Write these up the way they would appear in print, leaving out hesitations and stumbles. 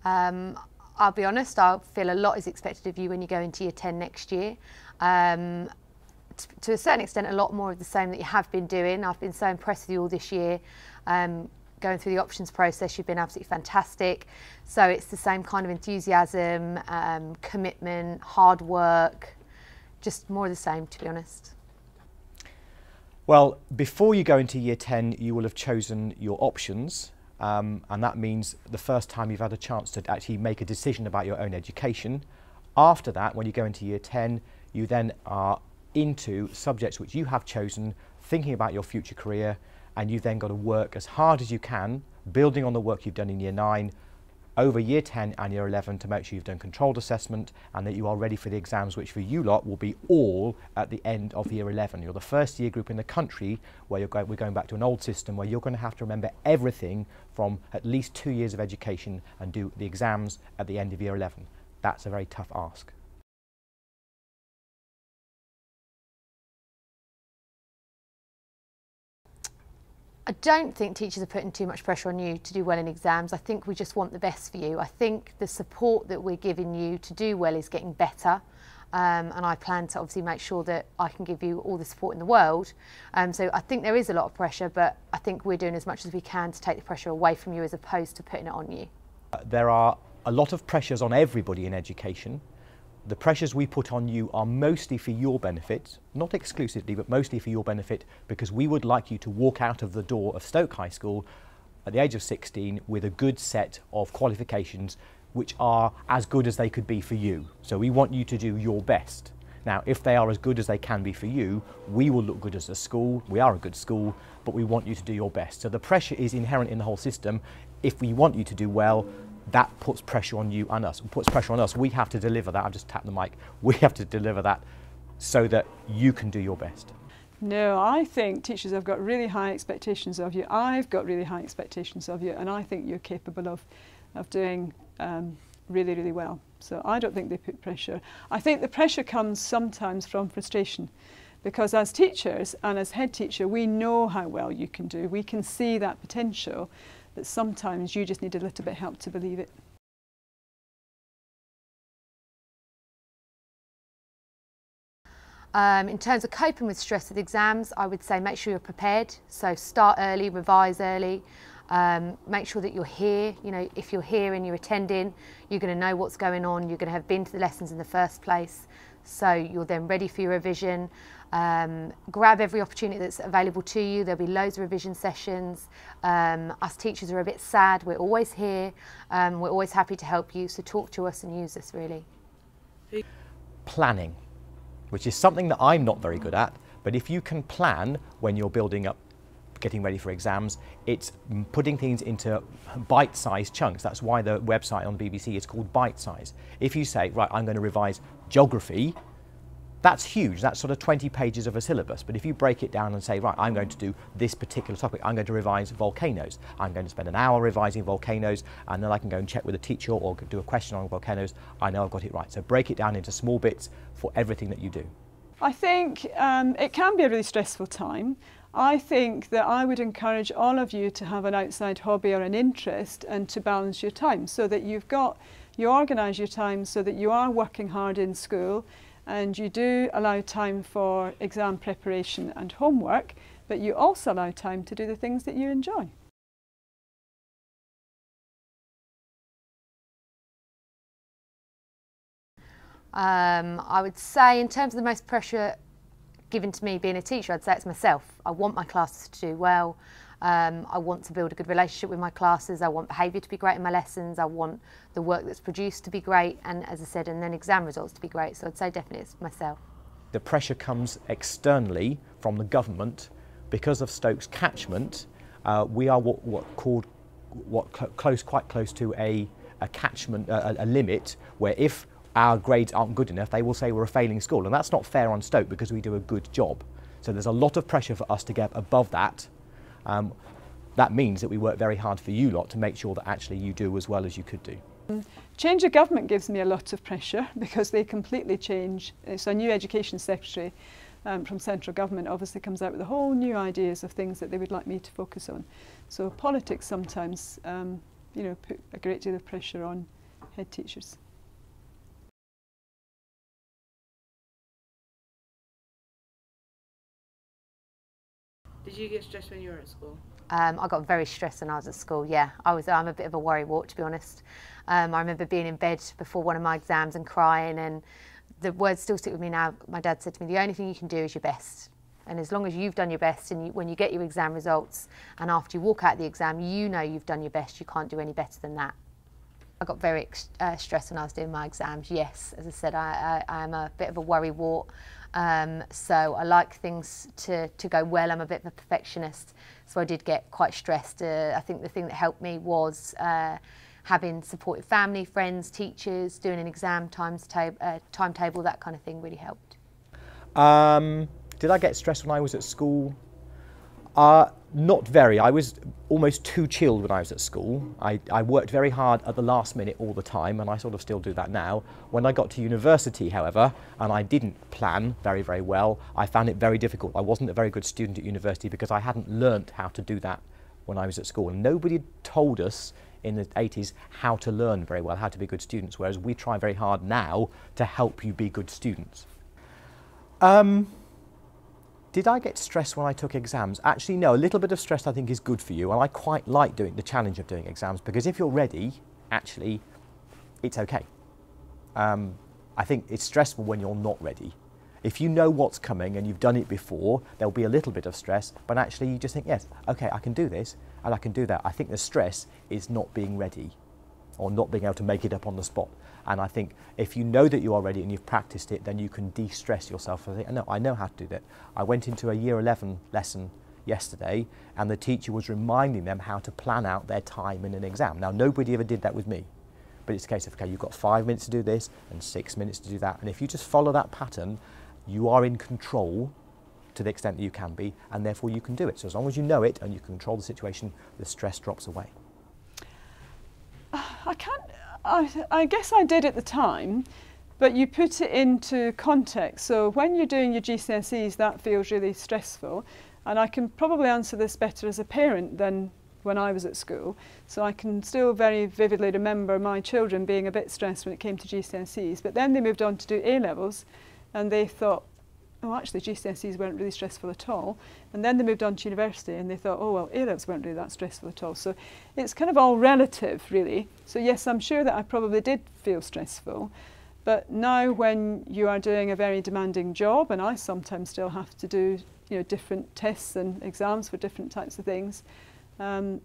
I'll be honest, I feel a lot is expected of you when you go into year 10 next year. To a certain extent, a lot more of the same that you have been doing. I've been so impressed with you all this year. Going through the options process, you've been absolutely fantastic. So it's the same kind of enthusiasm, commitment, hard work, just more of the same, to be honest. Well, before you go into year 10, you will have chosen your options. And that means the first time you've had a chance to actually make a decision about your own education. After that, when you go into year 10, you then are into subjects which you have chosen, thinking about your future career, and you've then got to work as hard as you can, building on the work you've done in year 9, over year 10 and year 11 to make sure you've done controlled assessment and that you are ready for the exams, which for you lot will be all at the end of year 11. You're the first year group in the country where we're going back to an old system where you're going to have to remember everything from at least 2 years of education and do the exams at the end of year 11. That's a very tough ask. I don't think teachers are putting too much pressure on you to do well in exams. I think we just want the best for you. I think the support that we're giving you to do well is getting better. And I plan to obviously make sure that I can give you all the support in the world. So I think there is a lot of pressure, but I think we're doing as much as we can to take the pressure away from you as opposed to putting it on you. There are a lot of pressures on everybody in education. The pressures we put on you are mostly for your benefit, not exclusively, but mostly for your benefit, because we would like you to walk out of the door of Stoke High School at the age of 16 with a good set of qualifications which are as good as they could be for you. So we want you to do your best. Now, if they are as good as they can be for you, we will look good as a school. We are a good school, but we want you to do your best. So the pressure is inherent in the whole system. If we want you to do well, that puts pressure on you and us. It puts pressure on us. We have to deliver that. I've just tapped the mic. We have to deliver that so that you can do your best. No, I think teachers have got really high expectations of you. I've got really high expectations of you, and I think you're capable of doing really, really well. So I don't think they put pressure. I think the pressure comes sometimes from frustration, because as teachers and as head teacher, we know how well you can do. We can see that potential, but sometimes you just need a little bit of help to believe it. In terms of coping with stress with exams, I would say make sure you're prepared. So start early, revise early, make sure that you're here. You know, if you're here and you're attending, you're going to know what's going on. You're going to have been to the lessons in the first place. So you're then ready for your revision. Grab every opportunity that's available to you. There'll be loads of revision sessions. Us teachers are a bit sad. We're always here. We're always happy to help you. So talk to us and use us, really. Planning, which is something that I'm not very good at, but if you can plan when you're building up, getting ready for exams, it's putting things into bite-sized chunks. That's why the website on BBC is called Bite Size. If you say, right, I'm going to revise geography, that's huge. That's sort of 20 pages of a syllabus. But if you break it down and say, right, I'm going to do this particular topic, I'm going to revise volcanoes. I'm going to spend an hour revising volcanoes, and then I can go and check with a teacher or do a question on volcanoes. I know I've got it right. So break it down into small bits for everything that you do. I think it can be a really stressful time. I think that I would encourage all of you to have an outside hobby or an interest and to balance your time so that you organise your time so that you are working hard in school and you do allow time for exam preparation and homework, but you also allow time to do the things that you enjoy. I would say in terms of the most pressure given to me being a teacher, I'd say it's myself. I want my classes to do well. I want to build a good relationship with my classes. I want behaviour to be great in my lessons. I want the work that's produced to be great, and as I said, and then exam results to be great. So I'd say definitely it's myself. The pressure comes externally from the government. Because of Stoke's catchment, we are quite close to a catchment, a limit where if our grades aren't good enough, they will say we're a failing school, and that's not fair on Stoke because we do a good job. So there's a lot of pressure for us to get above that. That means that we work very hard for you lot to make sure that actually you do as well as you could do. Change of government gives me a lot of pressure because they completely change. So a new education secretary from central government obviously comes out with a whole new ideas of things that they would like me to focus on. So politics sometimes put a great deal of pressure on head teachers. Did you get stressed when you were at school? I got very stressed when I was at school, yeah. I'm a bit of a worrywart, to be honest. I remember being in bed before one of my exams and crying, and the words still stick with me now. My dad said to me, the only thing you can do is your best. And as long as you've done your best, and when you get your exam results and after you walk out of the exam, you know you've done your best, you can't do any better than that. I got very stressed when I was doing my exams, yes. As I said, I am a bit of a worrywart. So I like things to go well. I'm a bit of a perfectionist, so I did get quite stressed. I think the thing that helped me was having supportive family, friends, teachers, doing an exam timetable, that kind of thing really helped. Did I get stressed when I was at school? Not very. I was almost too chilled when I was at school. I worked very hard at the last minute all the time, and I sort of still do that now. When I got to university, however, and I didn't plan very, very well, I found it very difficult. I wasn't a very good student at university because I hadn't learnt how to do that when I was at school. And nobody told us in the 80s how to learn very well, how to be good students, whereas we try very hard now to help you be good students. Did I get stressed when I took exams? Actually, no. A little bit of stress I think is good for you, and I quite like doing the challenge of doing exams, because if you're ready, actually, it's okay. I think it's stressful when you're not ready. If you know what's coming and you've done it before, there'll be a little bit of stress, but actually you just think, yes, okay, I can do this and I can do that. I think the stress is not being ready or not being able to make it up on the spot. And I think if you know that you are ready and you've practiced it, then you can de-stress yourself. I think, no, I know how to do that. I went into a year 11 lesson yesterday, and the teacher was reminding them how to plan out their time in an exam. Now, nobody ever did that with me, but it's a case of, okay, you've got 5 minutes to do this and 6 minutes to do that. And if you just follow that pattern, you are in control to the extent that you can be, and therefore you can do it. So as long as you know it and you control the situation, the stress drops away. I guess I did at the time, but you put it into context. So when you're doing your GCSEs, that feels really stressful. And I can probably answer this better as a parent than when I was at school. So I can still very vividly remember my children being a bit stressed when it came to GCSEs. But then they moved on to do A-levels, and they thought, oh, actually GCSEs weren't really stressful at all. And then they moved on to university and they thought, oh, well, A-levels weren't really that stressful at all. So it's kind of all relative, really. So yes, I'm sure that I probably did feel stressful. But now when you are doing a very demanding job, and I sometimes still have to do different tests and exams for different types of things, and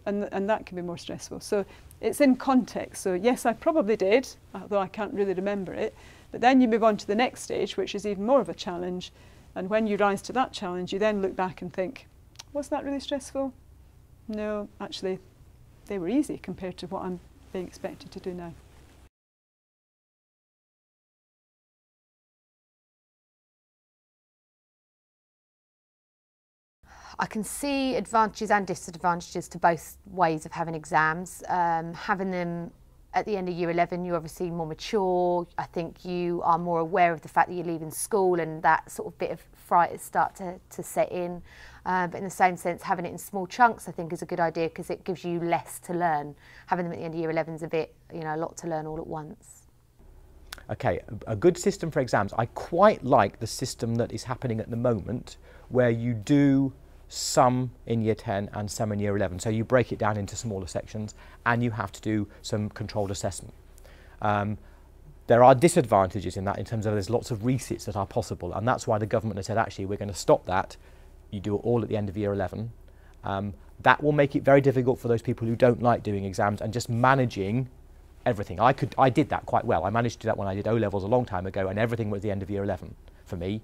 that can be more stressful. So it's in context. So yes, I probably did, although I can't really remember it. But then you move on to the next stage, which is even more of a challenge. And when you rise to that challenge, you then look back and think, was that really stressful? No, actually, they were easy compared to what I'm being expected to do now. I can see advantages and disadvantages to both ways of having exams. Having them at the end of year 11, you're obviously more mature. I think you are more aware of the fact that you're leaving school, and that sort of bit of fright start to set in. But in the same sense, having it in small chunks, I think, is a good idea because it gives you less to learn. Having them at the end of year 11 is a bit, a lot to learn all at once. Okay, a good system for exams. I quite like the system that is happening at the moment, where you do some in year 10 and some in year 11. So you break it down into smaller sections and you have to do some controlled assessment. There are disadvantages in that, in terms of there's lots of resits that are possible, and that's why the government has said, actually, we're going to stop that. You do it all at the end of year 11. That will make it very difficult for those people who don't like doing exams and just managing everything. I did that quite well. I managed to do that when I did O-levels a long time ago, and everything was the end of year 11 for me.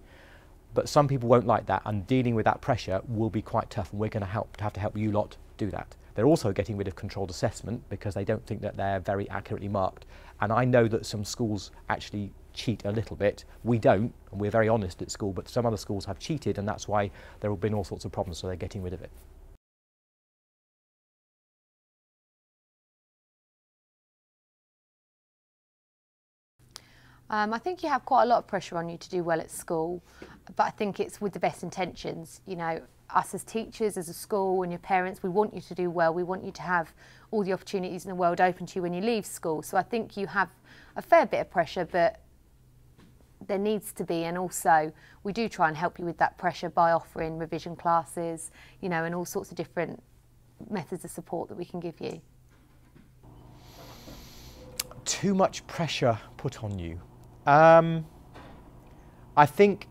But some people won't like that, and dealing with that pressure will be quite tough, and we're going to have to help you lot do that. They're also getting rid of controlled assessment because they don't think that they're very accurately marked. And I know that some schools actually cheat a little bit. We don't, and we're very honest at school, but some other schools have cheated, and that's why there have been all sorts of problems, so they're getting rid of it. I think you have quite a lot of pressure on you to do well at school, but I think it's with the best intentions. You know, us as teachers, as a school, and your parents, we want you to do well. We want you to have all the opportunities in the world open to you when you leave school. So I think you have a fair bit of pressure, but there needs to be, and also we do try and help you with that pressure by offering revision classes, you know, and all sorts of different methods of support that we can give you. Too much pressure put on you. I think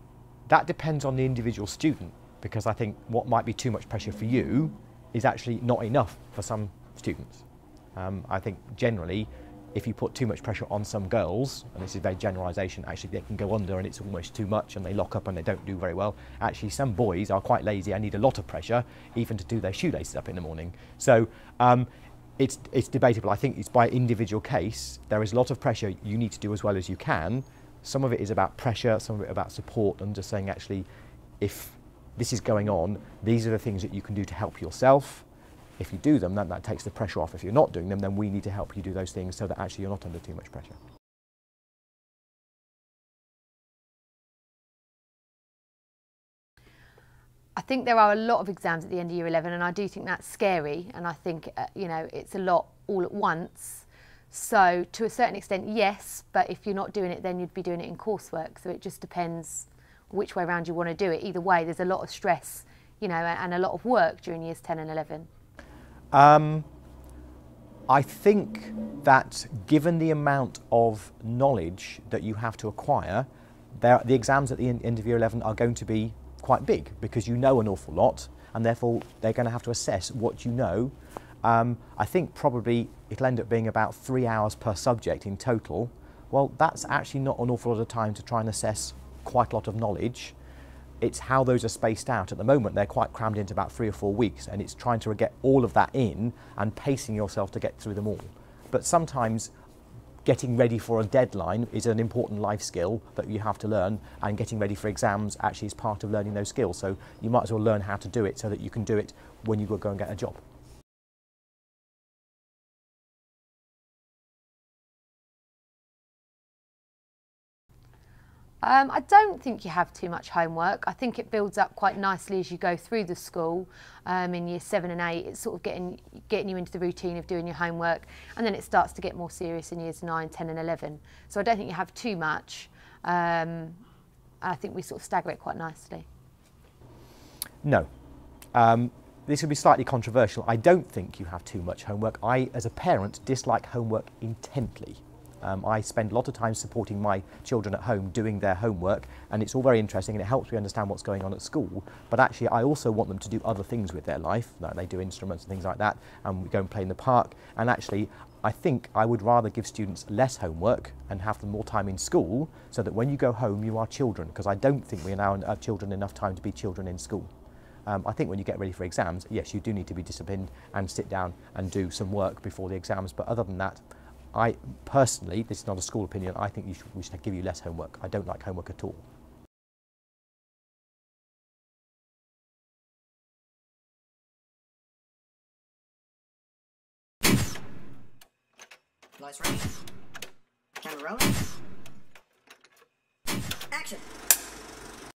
that depends on the individual student, because I think what might be too much pressure for you is actually not enough for some students. I think generally, if you put too much pressure on some girls, and this is very generalisation, actually they can go under and it's almost too much and they lock up and they don't do very well. Actually, some boys are quite lazy and need a lot of pressure even to do their shoelaces up in the morning. So it's debatable. I think it's by individual case. There is a lot of pressure you need to do as well as you can. Some of it is about pressure, some of it about support, and just saying actually, if this is going on, these are the things that you can do to help yourself. If you do them, then that takes the pressure off. If you're not doing them, then we need to help you do those things so that actually you're not under too much pressure. I think there are a lot of exams at the end of year 11, and I do think that's scary, and I think you know, it's a lot all at once. So to a certain extent, yes, but if you're not doing it, then you'd be doing it in coursework. So it just depends which way around you want to do it. Either way, there's a lot of stress, you know, and a lot of work during years 10 and 11. I think that given the amount of knowledge that you have to acquire, the exams at the end of year 11 are going to be quite big, because you know an awful lot, and therefore they're going to have to assess what you know. I think probably it'll end up being about 3 hours per subject in total. Well, that's actually not an awful lot of time to try and assess quite a lot of knowledge. It's how those are spaced out. At the moment, they're quite crammed into about 3 or 4 weeks, and it's trying to get all of that in and pacing yourself to get through them all. But sometimes getting ready for a deadline is an important life skill that you have to learn, and getting ready for exams actually is part of learning those skills. So you might as well learn how to do it so that you can do it when you go and get a job. I don't think you have too much homework. I think it builds up quite nicely as you go through the school. In year 7 and 8, it's sort of getting you into the routine of doing your homework, and then it starts to get more serious in years 9, 10 and 11. So I don't think you have too much. I think we sort of stagger it quite nicely. No. This will be slightly controversial. I don't think you have too much homework. I, as a parent, dislike homework intently. I spend a lot of time supporting my children at home doing their homework, and it's all very interesting and it helps me understand what's going on at school. But actually I also want them to do other things with their life, like they do instruments and things like that, and we go and play in the park. And actually I think I would rather give students less homework and have them more time in school, so that when you go home you are children, because I don't think we allow our children enough time to be children in school. I think when you get ready for exams, yes, you do need to be disciplined and sit down and do some work before the exams, but other than that, I personally, this is not a school opinion, I think we should give you less homework. I don't like homework at all. Lights ready. Camera rolling. Action.